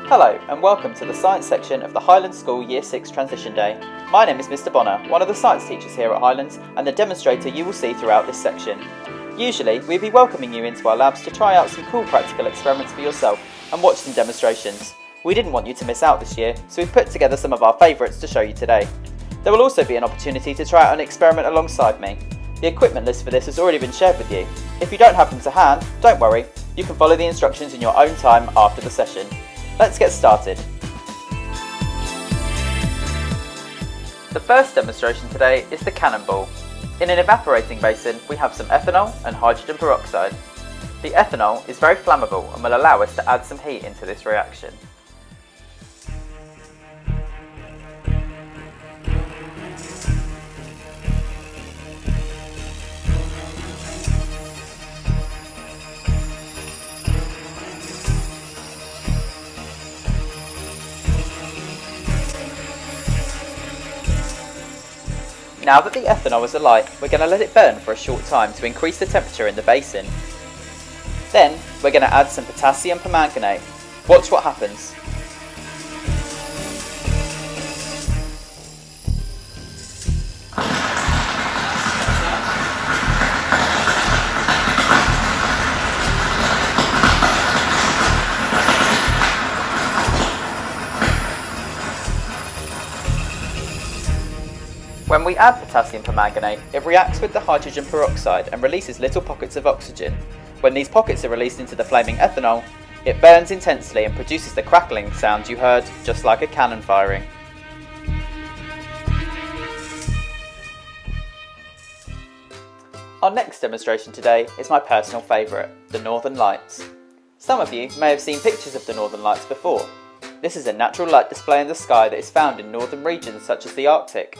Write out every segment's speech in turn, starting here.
Hello and welcome to the Science section of the Highlands School Year 6 Transition Day. My name is Mr Bonner, one of the science teachers here at Highlands and the demonstrator you will see throughout this section. Usually we'd be welcoming you into our labs to try out some cool practical experiments for yourself and watch some demonstrations. We didn't want you to miss out this year, so we've put together some of our favourites to show you today. There will also be an opportunity to try out an experiment alongside me. The equipment list for this has already been shared with you. If you don't have them to hand, don't worry, you can follow the instructions in your own time after the session. Let's get started. The first demonstration today is the cannonball. In an evaporating basin we have some ethanol and hydrogen peroxide. The ethanol is very flammable and will allow us to add some heat into this reaction. Now that the ethanol is alight, we're going to let it burn for a short time to increase the temperature in the basin. Then, we're going to add some potassium permanganate. Watch what happens. When we add potassium permanganate, it reacts with the hydrogen peroxide and releases little pockets of oxygen. When these pockets are released into the flaming ethanol, it burns intensely and produces the crackling sound you heard, just like a cannon firing. Our next demonstration today is my personal favourite, the Northern Lights. Some of you may have seen pictures of the Northern Lights before. This is a natural light display in the sky that is found in northern regions such as the Arctic.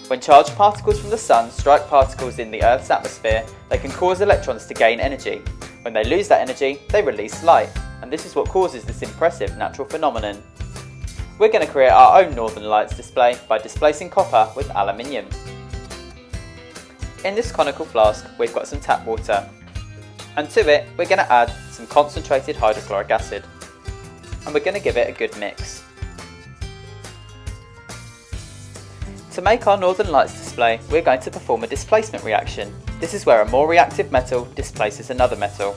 When charged particles from the sun strike particles in the Earth's atmosphere, they can cause electrons to gain energy. When they lose that energy, they release light, and this is what causes this impressive natural phenomenon. We're going to create our own Northern Lights display by displacing copper with aluminium. In this conical flask, we've got some tap water, and to it we're going to add some concentrated hydrochloric acid, and we're going to give it a good mix. To make our Northern Lights display, we're going to perform a displacement reaction. This is where a more reactive metal displaces another metal.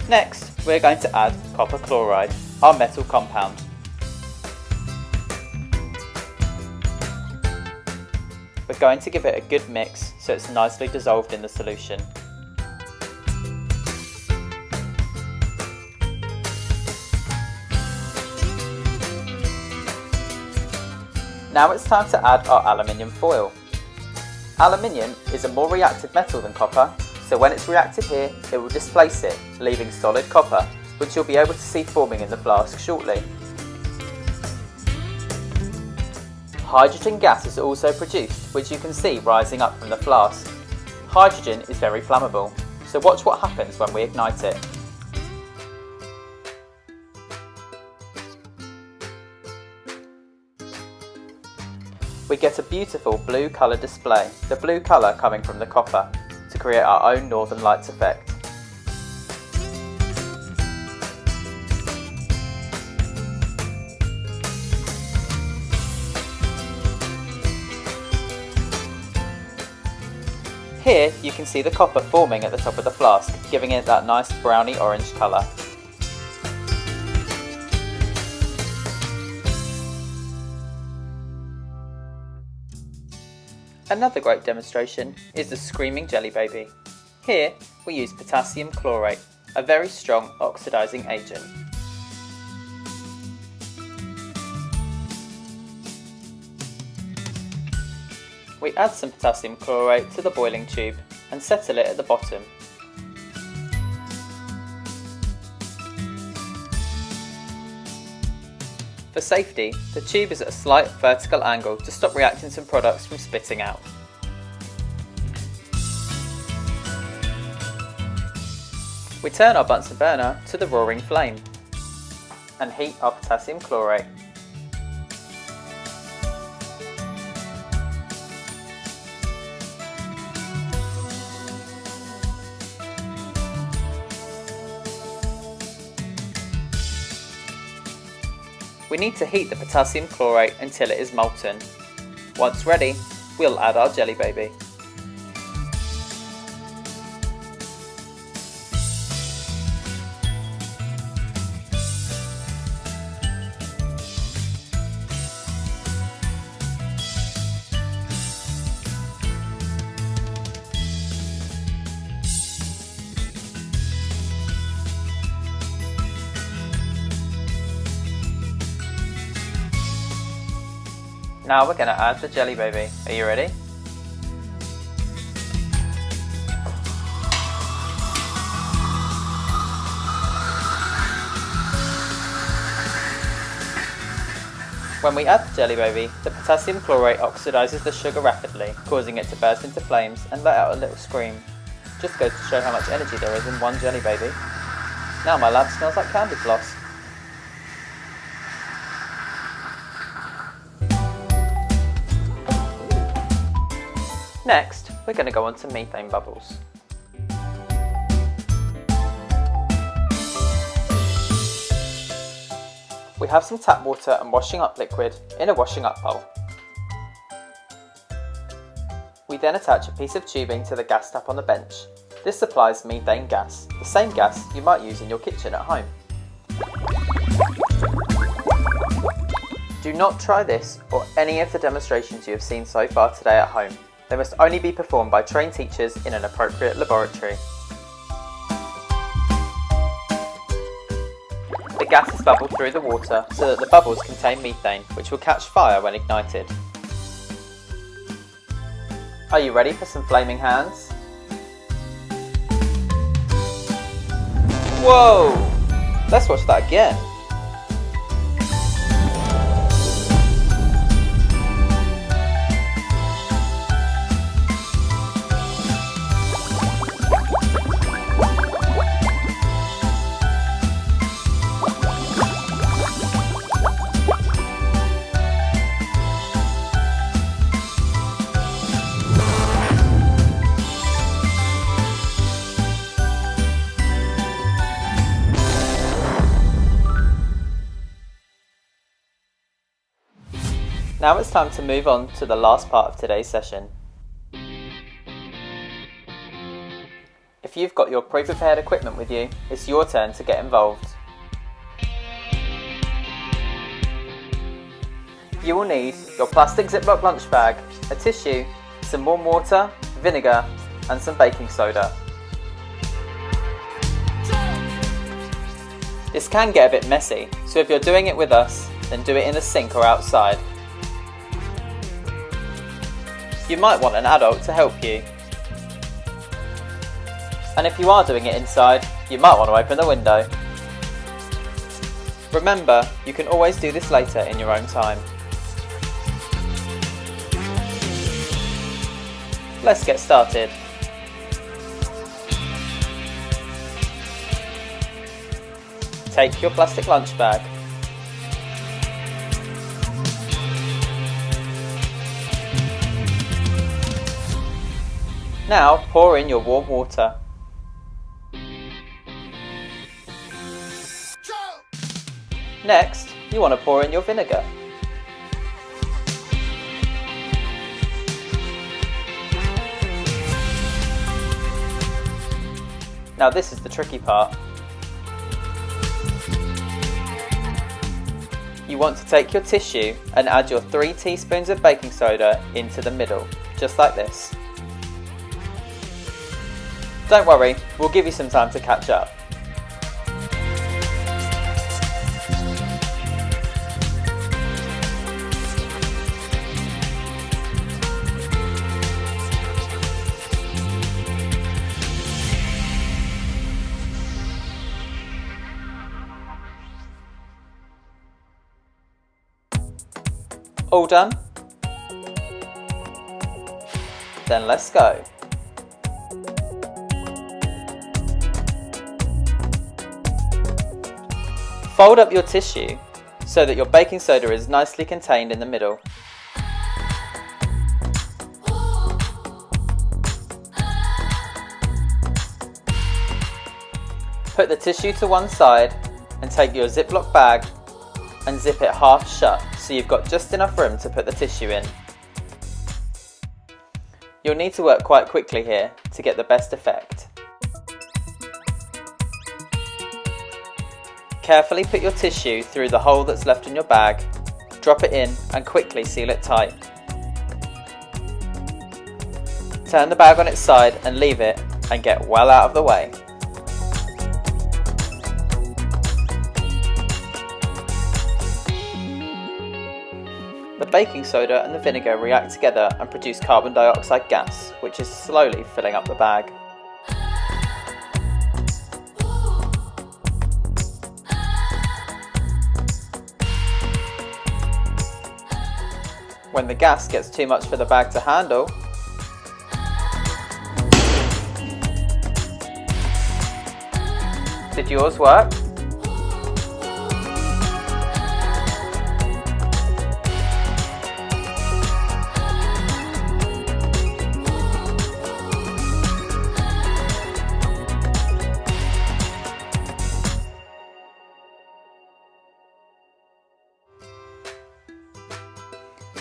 Next, we're going to add copper chloride, our metal compound. We're going to give it a good mix so it's nicely dissolved in the solution. Now it's time to add our aluminium foil. Aluminium is a more reactive metal than copper, so when it's reacted here, it will displace it, leaving solid copper, which you'll be able to see forming in the flask shortly. Hydrogen gas is also produced, which you can see rising up from the flask. Hydrogen is very flammable, so watch what happens when we ignite it. We get a beautiful blue colour display, the blue colour coming from the copper, to create our own Northern Lights effect. Here you can see the copper forming at the top of the flask, giving it that nice browny orange colour. Another great demonstration is the Screaming Jelly Baby. Here we use potassium chlorate, a very strong oxidizing agent. We add some potassium chlorate to the boiling tube and settle it at the bottom. For safety, the tube is at a slight vertical angle to stop reactants and products from spitting out. We turn our Bunsen burner to the roaring flame and heat our potassium chlorate. we need to heat the potassium chlorate until it is molten. Once ready, we'll add our Jelly Baby. Now we're going to add the Jelly Baby. Are you ready? When we add the Jelly Baby, the potassium chlorate oxidizes the sugar rapidly, causing it to burst into flames and let out a little scream. Just goes to show how much energy there is in one Jelly Baby. Now my lab smells like candy floss. Next, we're going to go on to methane bubbles. We have some tap water and washing up liquid in a washing up bowl. We then attach a piece of tubing to the gas tap on the bench. This supplies methane gas, the same gas you might use in your kitchen at home. Do not try this or any of the demonstrations you have seen so far today at home. They must only be performed by trained teachers in an appropriate laboratory. The gas is bubbled through the water so that the bubbles contain methane, which will catch fire when ignited. Are you ready for some flaming hands? Whoa! Let's watch that again. Now it's time to move on to the last part of today's session. If you've got your pre-prepared equipment with you, it's your turn to get involved. You will need your plastic Ziploc lunch bag, a tissue, some warm water, vinegar and some baking soda. This can get a bit messy, so if you're doing it with us, then do it in the sink or outside. You might want an adult to help you. And if you are doing it inside, you might want to open the window. Remember, you can always do this later in your own time. Let's get started. Take your plastic lunch bag. Now pour in your warm water. Next, you want to pour in your vinegar. Now this is the tricky part. You want to take your tissue and add your 3 teaspoons of baking soda into the middle, just like this. Don't worry, we'll give you some time to catch up. All done? Then let's go. Fold up your tissue so that your baking soda is nicely contained in the middle. Put the tissue to one side and take your Ziploc bag and zip it half shut so you've got just enough room to put the tissue in. You'll need to work quite quickly here to get the best effect. Carefully put your tissue through the hole that's left in your bag, drop it in and quickly seal it tight. Turn the bag on its side and leave it and get well out of the way. The baking soda and the vinegar react together and produce carbon dioxide gas, which is slowly filling up the bag. When the gas gets too much for the bag to handle, did yours work?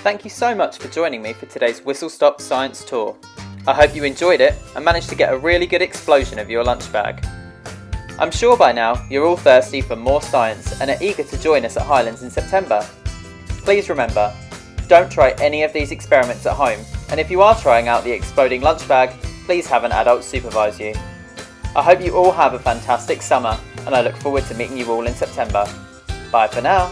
Thank you so much for joining me for today's Whistle Stop Science Tour. I hope you enjoyed it and managed to get a really good explosion of your lunch bag. I'm sure by now you're all thirsty for more science and are eager to join us at Highlands in September. Please remember, don't try any of these experiments at home, and if you are trying out the exploding lunch bag, please have an adult supervise you. I hope you all have a fantastic summer, and I look forward to meeting you all in September. Bye for now.